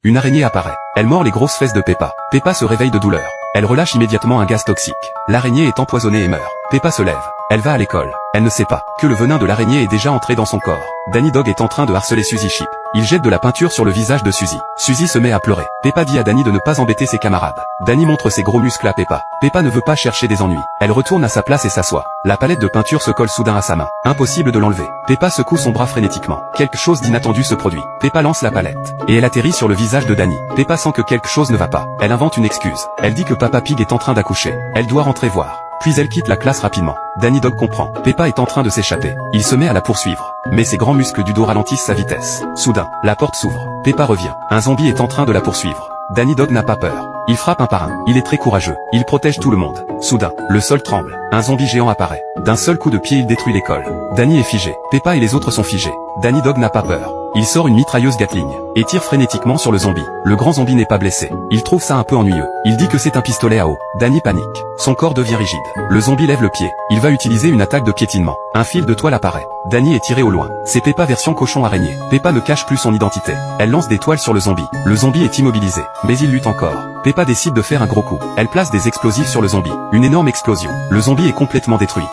Une araignée apparaît. Elle mord les grosses fesses de Peppa. Peppa se réveille de douleur. Elle relâche immédiatement un gaz toxique. L'araignée est empoisonnée et meurt. Peppa se lève. Elle va à l'école. Elle ne sait pas que le venin de l'araignée est déjà entré dans son corps. Danny Dog est en train de harceler Suzy Chip. Il jette de la peinture sur le visage de Suzy. Suzy se met à pleurer. Peppa dit à Danny de ne pas embêter ses camarades. Danny montre ses gros muscles à Peppa. Peppa ne veut pas chercher des ennuis. Elle retourne à sa place et s'assoit. La palette de peinture se colle soudain à sa main. Impossible de l'enlever. Peppa secoue son bras frénétiquement. Quelque chose d'inattendu se produit. Peppa lance la palette. Et elle atterrit sur le visage de Danny. Peppa sent que quelque chose ne va pas. Elle invente une excuse. Elle dit que Papa Pig est en train d'accoucher. Elle doit rentrer voir. Puis elle quitte la classe rapidement. Danny Dog comprend. Peppa est en train de s'échapper. Il se met à la poursuivre. Mais ses grands muscles du dos ralentissent sa vitesse. Soudain, la porte s'ouvre. Peppa revient. Un zombie est en train de la poursuivre. Danny Dog n'a pas peur. Il frappe un par un. Il est très courageux. Il protège tout le monde. Soudain, le sol tremble. Un zombie géant apparaît. D'un seul coup de pied il détruit l'école. Danny est figé. Peppa et les autres sont figés. Danny Dog n'a pas peur. Il sort une mitrailleuse Gatling et tire frénétiquement sur le zombie. Le grand zombie n'est pas blessé. Il trouve ça un peu ennuyeux. Il dit que c'est un pistolet à eau. Danny panique. Son corps devient rigide. Le zombie lève le pied. Il va utiliser une attaque de piétinement. Un fil de toile apparaît. Danny est tiré au loin. C'est Peppa version cochon araignée. Peppa ne cache plus son identité. Elle lance des toiles sur le zombie. Le zombie est immobilisé. Mais il lutte encore. Peppa décide de faire un gros coup. Elle place des explosifs sur le zombie. Une énorme explosion. Le zombie est complètement détruit.